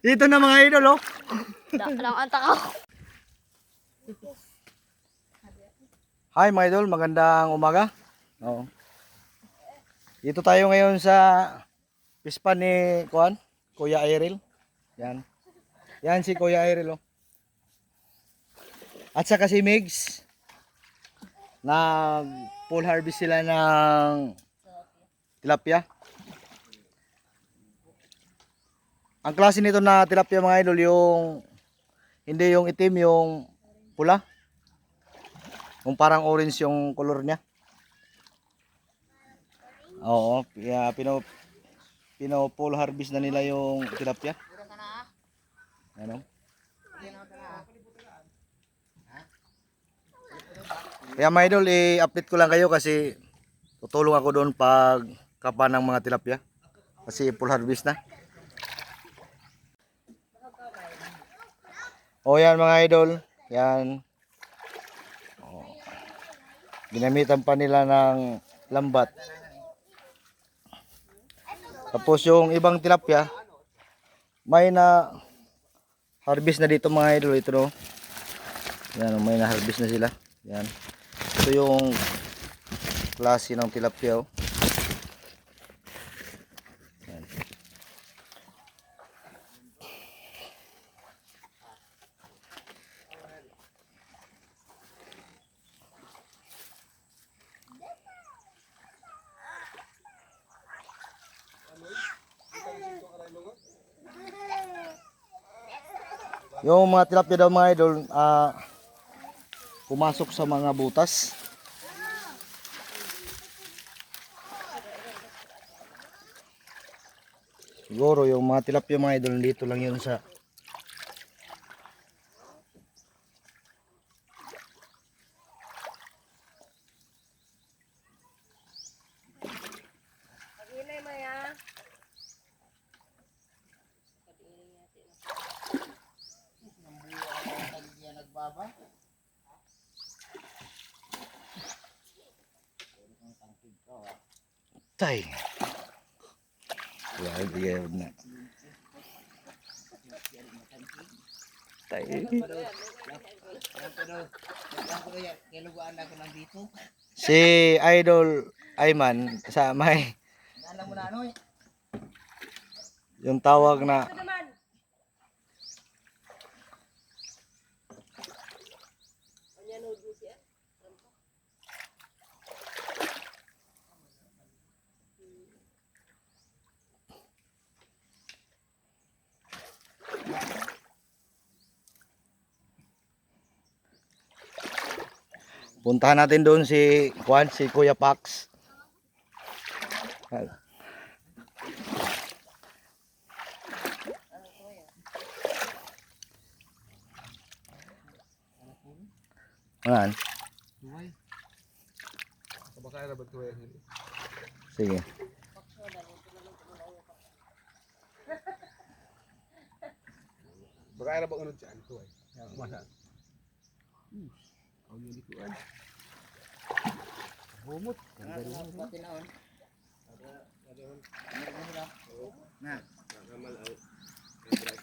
Ito na mga idol, oh. Lang ang takaw. Hi mga idol, magandang umaga. Oo. Dito tayo ngayon sa pispan ni Kuya Iril. Yan. Yan si Kuya Iril, oh. At saka si Migs. Full harvest sila ng tilapia. Ang klase nito na tilapia mga idol, yung hindi yung itim, yung pula. Yung parang orange yung color niya. Oo, full harvest na nila yung tilapia. Ano? Kaya mga idol, i-update ko lang kayo kasi tutulong ako doon pag kapa ng mga tilapia. Kasi full harvest na. O yan mga idol, yan. Ginamitan pa nila ng lambat. Tapos yung ibang tilapia, may na harvest na dito mga idol. Ito, no? Yan, may na harvest na sila. Yan. Ito yung klase ng tilapia, oh. Yan. Yung mga tilapia daw mga idol, pumasok sa mga butas. Siguro yung mga tilapia mga idol dito lang yun sa tay. Wala diyan na. Tay. Si Idol Ayman sa may yung tawag na puntahan natin doon si Kuya Pax. Ayan. Sige. Baka na ba unod siya ito ay. Masa. Ang yun ko ay. Humot. Na. Nagamal au.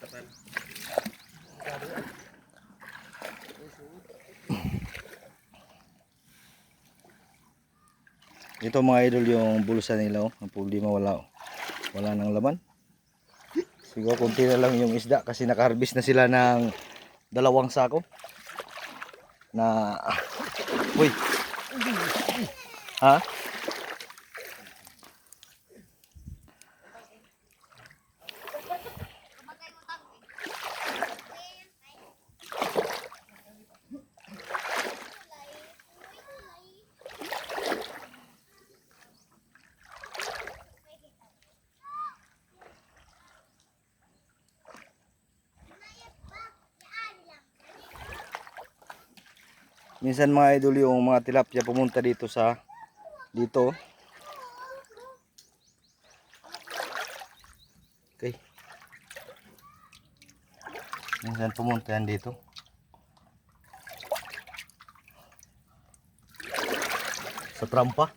Kapan. Ito mga idol yung bulsa nila, oh. Ang problema wala nang laman. Siguro konti na lang yung isda kasi naka-harvest na sila ng 2 sako. Na uy. Ha? Minsan mga idol yung mga tilapia pumunta dito dito. Okay. Minsan pumunta yan dito. Sa trampa.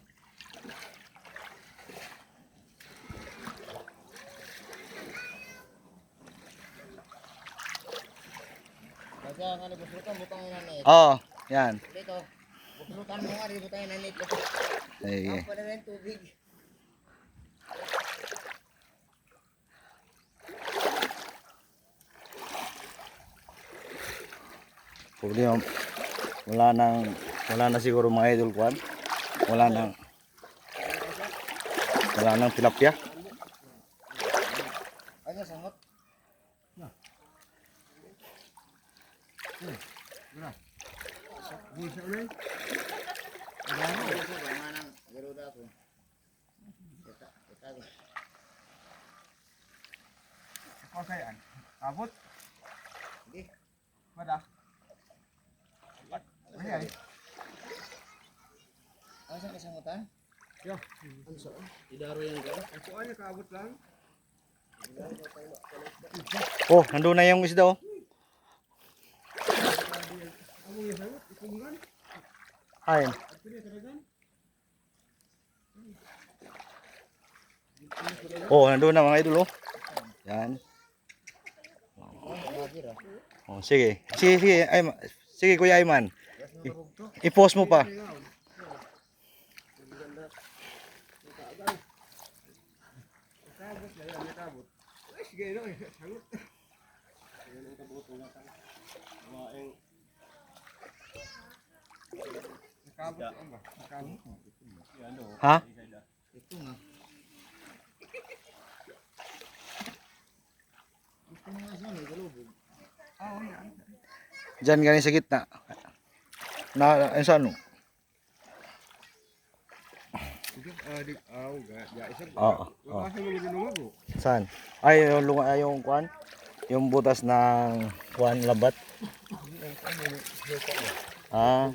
Oo, yan. Dito. Bukutan mo nga, dito tayo nandito. Sige. Ako na rin tubig. Problema, wala na siguro mga idol kwan. Wala nang tilapia. Ano, sangot? Bisa ulit. Ano, manang garuda ko. Kita. Ako kayaan. Abot. Sige. Mada. Ay. Ano sa kasangutan? Yo. Ano sa? Idaro yan ka? Ang suan niya kaabot lang. Oh, nandun na yung isda oh. Amo ya sawot ipungan. Ay. Pili kadagan. Oh, nandun na mga idol oh. Yan. Oh, sige. Sige, ay, sige Kuya Ayman. I-post mo pa. Kabot na yan, kabot. Ay, sige no, sangot. Ayan ang kabuto nga tang. Waeng. Nakabot ang ba? Nakabot. Ano? Ha? Ito nga. Ito nga siya, may galubog. Ah, oh, yan. Diyan galing sa gitna. Na, ano sa ano? Ito, di, ga, isa. Oo. Wala sa mga ginunga ko. Saan? Ay, yung kwan. Yung butas ng kwan labat. Ah.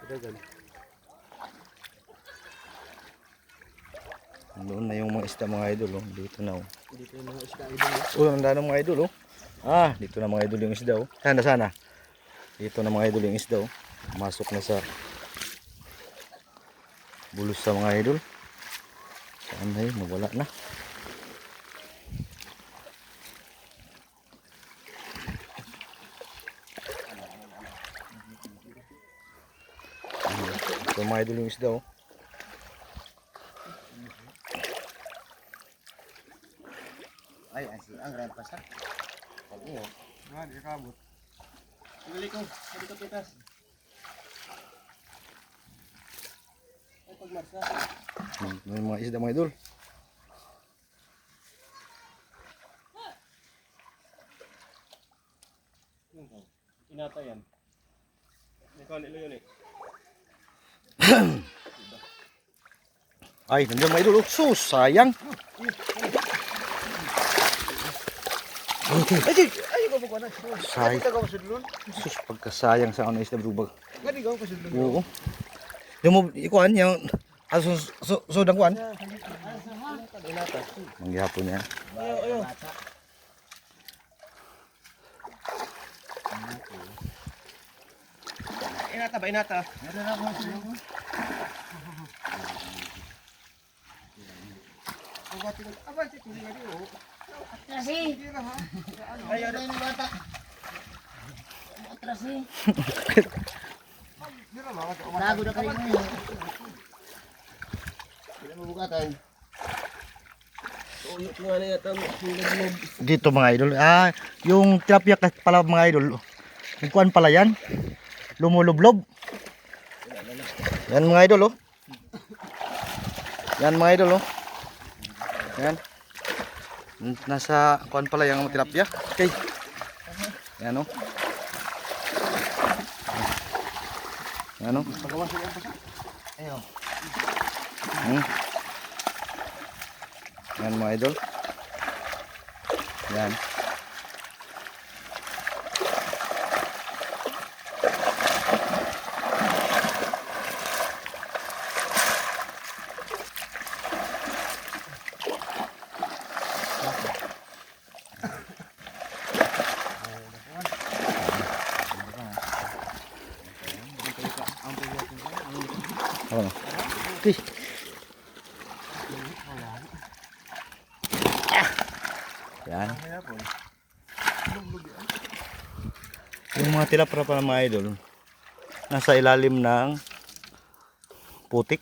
Kadagan. Doon na yung mga isda mga idol oh. Dito na oh. Dito yung mga isda idol. Oh, nandun na mga idol oh. Ah, dito na mga idol yung isda oh. Sana. Dito na mga idol yung isda oh. Masok na sa bulos sa mga idol. Saan na yun? Nawala na. Ito mga idol yung isda oh. Ay, ang grand pasar. Sabi mo. Nga, di kabot. Sige ko, sabi ko pitas. Ay, pagmarsa. May mga isda mga idol. Inata yan. Ikaw nilo yun eh. Ay, nandiyan mga idol oh. Sus, sayang. Ay, ko ko na. Say. Ito ko sudlon. Sus, pagkasayang sa ano isda brubag. Gani ko sudlon. Oo. Yung mo ikuan yung sudang kuan. Mangyapon niya. Ayo. Inata ba inata? Meron ako sudlon. Aba, si tuloy nga diyo. Atrasi. Ay, Ano yung bata? Atrasi. dira ba ka Tago na kayo ngayon. Hindi mo bukatan. Uyot nga na yata lublob. Dito mga idol. Ah, yung tilapia pala mga idol. Yung kuan pala yan. Lumulublob. Yan mga idol oh. Yan mga idol oh. Yan. Nasa kuan pala yung tilapia. Okay. Yan oh. Yan oh. Pagawa sila ang pasa. Ayo. Yan mga idol. Yan. Oh. Okay. Yan. Kaya po. Yung mga tilapia pa mga idol, nasa ilalim ng putik.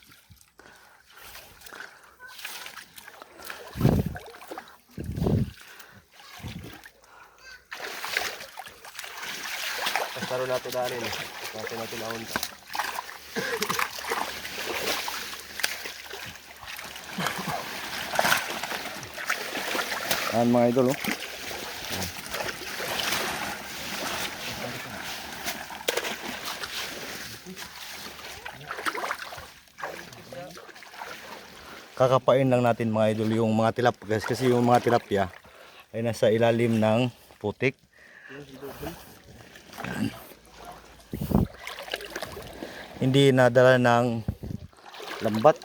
Pasaro natin dali na. Natin naon. Yan mga idol, oh. Kakapain lang natin mga idol yung mga tilapia kasi yung mga tilapia ay nasa ilalim ng putik. Yan. Hindi nadala ng lambat.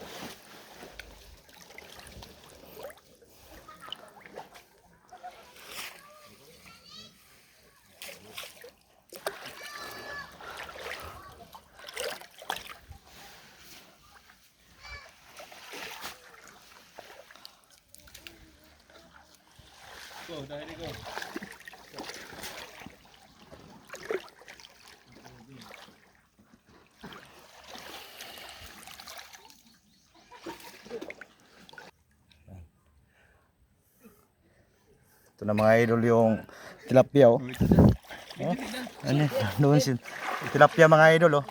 Go, dahil go. Ito na mga idol yung tilapia, oh. Oh, ano, doon si tilapia mga idol, oh.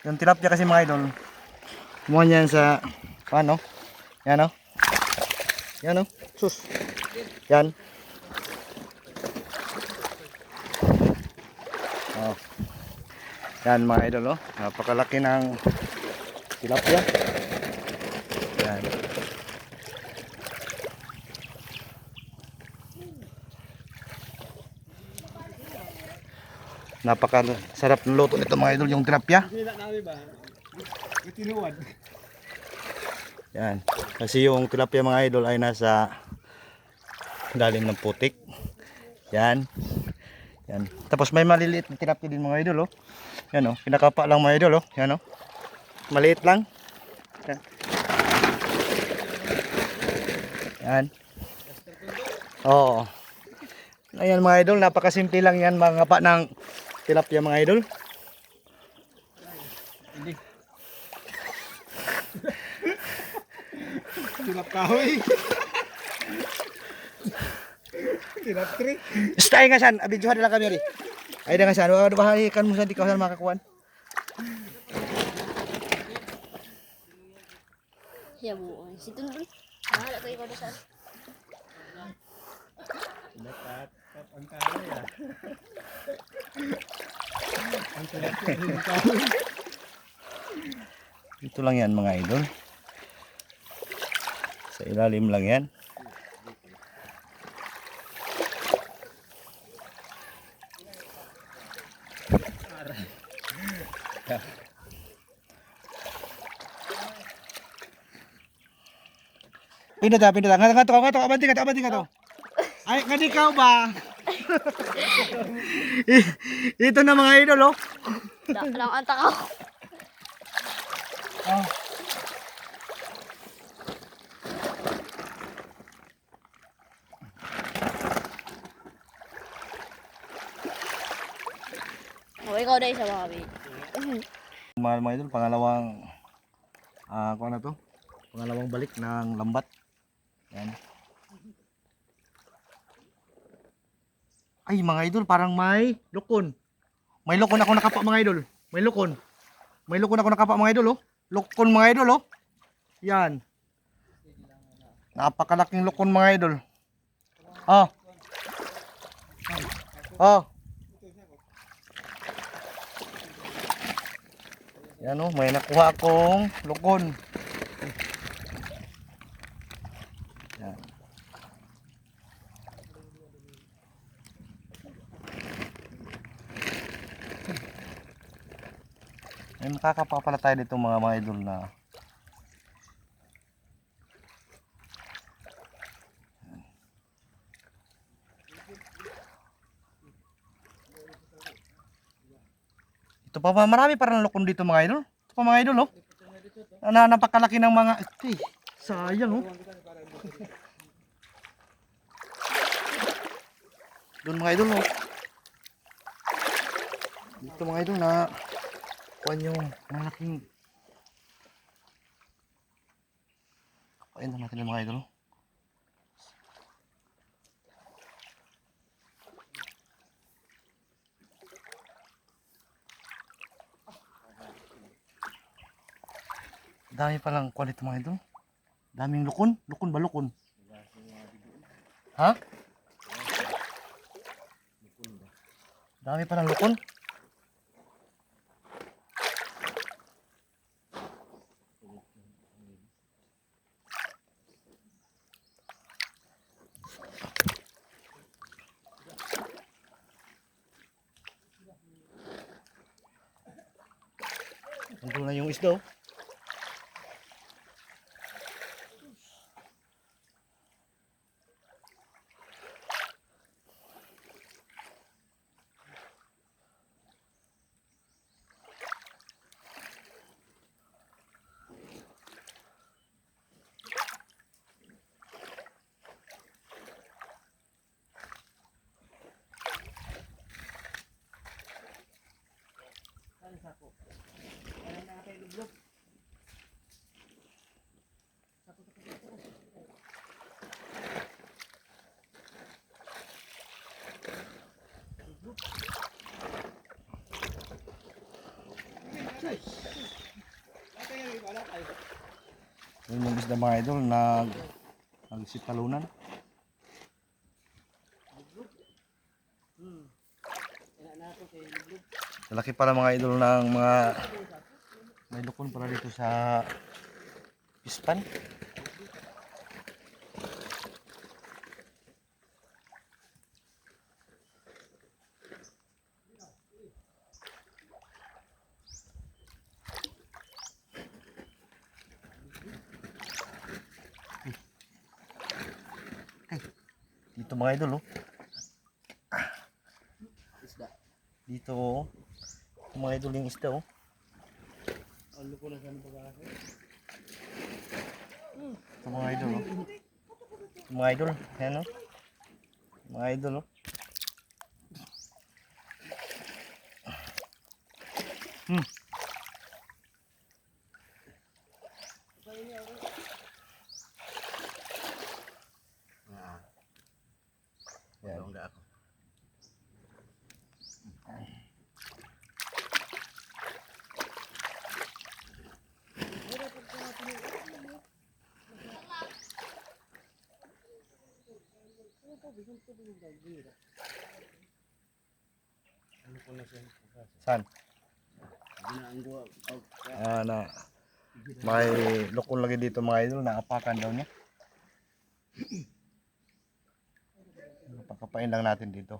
Yung tilapia kasi mga idol, kumuha niyan sa ano? Yan, oh. Yan, oh. Sus. Yan. Oh. Yan mga idol, oh. Napakalaki ng tilapia. Yan. Napakasarap ng luto nito mga idol, yung tilapia. Hindi na namin ba? Tinuwad. Yan. Kasi yung tilapia mga idol ay nasa lalim ng putik. Yan. Yan. Tapos may maliliit na tilapia din mga idol, oh. Yan, oh. Pinakapa lang mga idol, oh. Yan, oh. Maliit lang. Yan. Yan. Oo. Ayan mga idol, napakasimple lang yan mga pa ng tilapia mga idol. Hindi. Tilap kahoy. Tilap tree. Stay nga san, abidyohan na lang kami rin. Ay na nga san, wala bahay kan mo san di ka san makakuan. Ya buon. Si Tundun. Mahala ko ikaw doon. Dapat ang kahoy ah. Ang tilap kahoy. Ito lang yan mga idol. Sa ilalim lang yan. Pindot ha, pindot ha. Nga to, abanti ka to. Ay, nga di ka ba? Ito na mga idol, oh. Lang ang takaw. Oh. O ikaw dahil sa mga bit. Mga idol, pangalawang kung ano to? Pangalawang balik ng lambat. Yan. Ay mga idol, parang may lukon. May lukon ako nakapa mga idol. May lukon. May lukon ako nakapa mga idol, oh. Lukon mga idol, oh. Yan. Napakalaking lukon mga idol. Oh. Oh. Yan, oh, may nakuha akong lukon. Yan. May makakapa pala tayo dito mga idol na ito pa ba, marami parang lukon dito mga idol. Ito pa mga idol, oh. Napakalaki ng mga sayang, oh. Doon mga idol, oh. Dito mga idol na kuhan yung malaking kapain na natin yung mga idol. Dami palang kuhan ito mga idol. Daming lukon. Lukon ba lukon? Ha? Dami palang lukon. Nandun na yung isda, oh. Yun yung isda mga idol, nagsitalunan. Malaki pala mga idol ng mga may lukon pala dito sa pispan. Dito mga idol, oh. Dito, oh. Mga idol yung isda, oh. Ito mga idol, oh. Ito mga idol, ayan, oh. Mga idol, oh. Yan. Saan? Na may lukon lagi dito mga idol, naapakan daw niya. Pagkapain lang natin dito.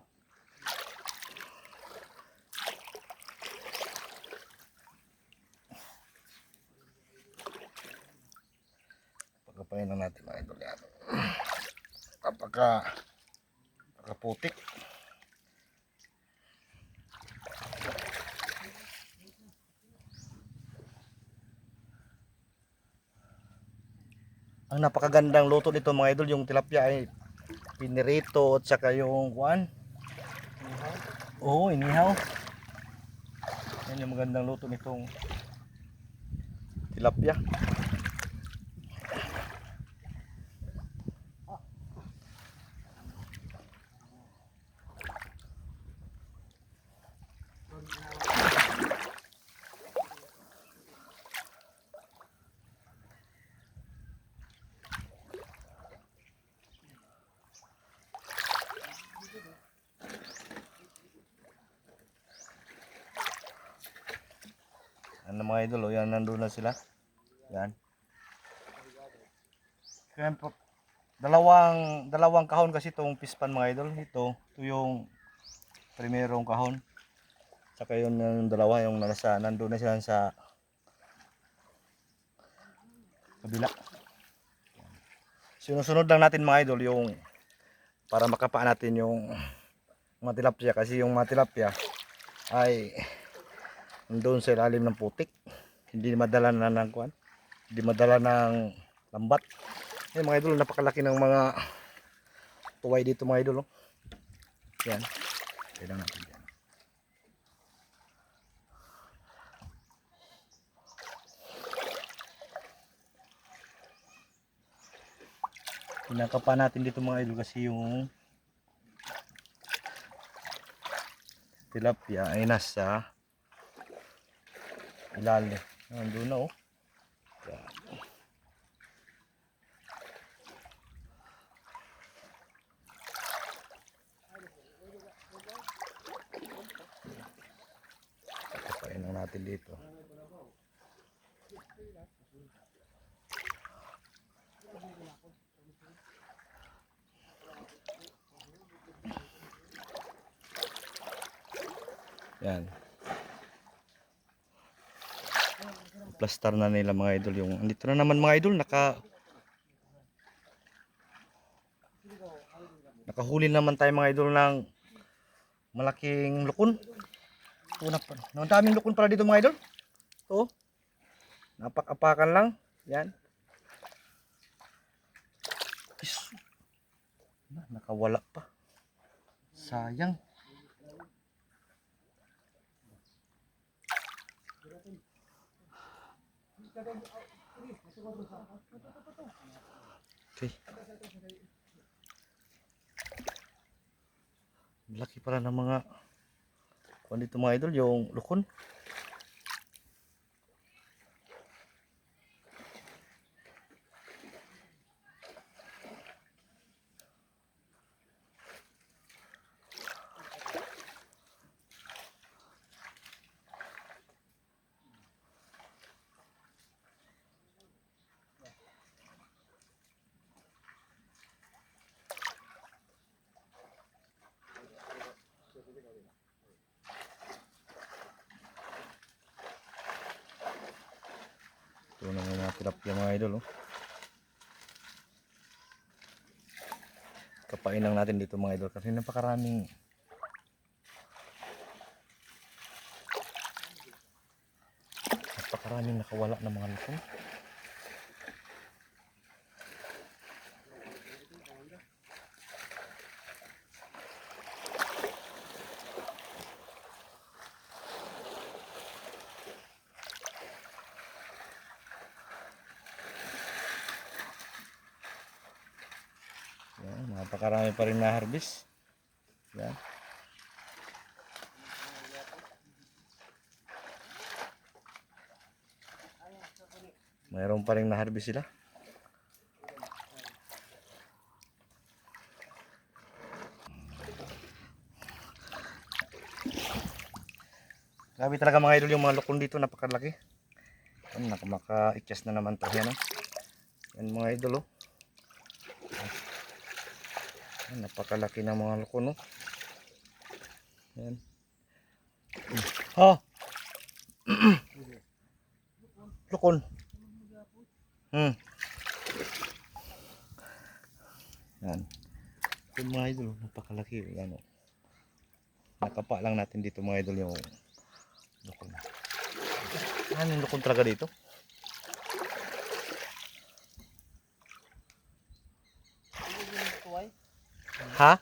Pagkapain lang natin mga idol yan. Pagkaputik. Ang napakagandang luto nito mga idol, yung tilapia ay pinirito at saka yung kuan. Oo, inihaw. Yan yung magandang luto nitong tilapia. Ano mga idol, oh, yan nandun na sila. Yan. Kaya po, dalawang kahon kasi itong pispan mga idol. Ito yung primerong kahon. Saka yun yung dalawa yung nandun na sila sa kabila. Sinusunod lang natin mga idol yung para makapaan natin yung mga tilapia, kasi yung mga tilapia ay doon sa ilalim ng putik, hindi madala na ng kuan, hindi madala ng lambat. Mga idol, napakalaki ng mga tuway dito mga idol, oh. Yan. Kailangan natin yan. Pinakapa natin dito mga idol kasi yung tilapia ay nasa ilalim. Nandun na oh. Yan. Kapain lang natin dito. Yan. Plastar na nila mga idol yung andito na naman mga idol nakahuli naman tayo mga idol ng malaking lukon. Ang daming lukon pala dito mga idol. Ito. Napak-apakan lang. Yan. Nakawala pa. Sayang. Okay. Laki pala ng mga kuwan dito mga idol, yung lukon. Ito na mga tilapia mga idol oh. Kapain lang natin dito mga idol kasi napakaraming nakawala ng mga lukon. Yan, napakarami pa rin na harvest. Yan. Mayroon pa rin na harvest sila. Grabe talaga mga idol yung mga lukon dito, napakalaki. Yan, maka-ikyas na naman to. Yan, oh. Yan mga idol oh. Yan, napakalaki ng mga lukon oh. Yan. Ha! Lukon. Yan. Yung mga idol, napakalaki. Yan oh. Nakapa lang natin dito mga idol yung lukon. Ano yung lukon talaga dito? Ha?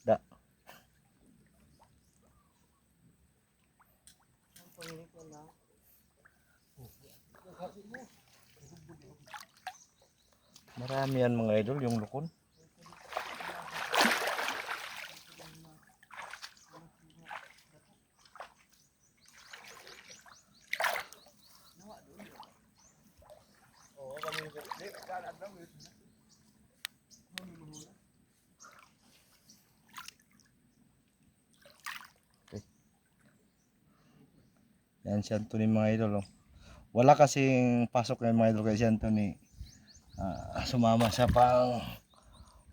Da. Marami yan mga idol yung lukon. Yan si Anthony mga idol oh. Wala kasing pasok yan mga idol kay si Anthony. Sumama siya pang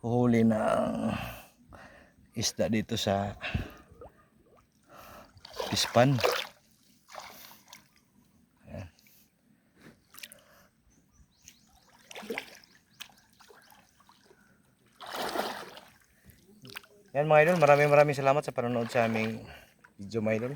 huhuli ng isda dito sa Pispan. Yan. Yan mga idol, maraming salamat sa panonood sa aming video mga idol.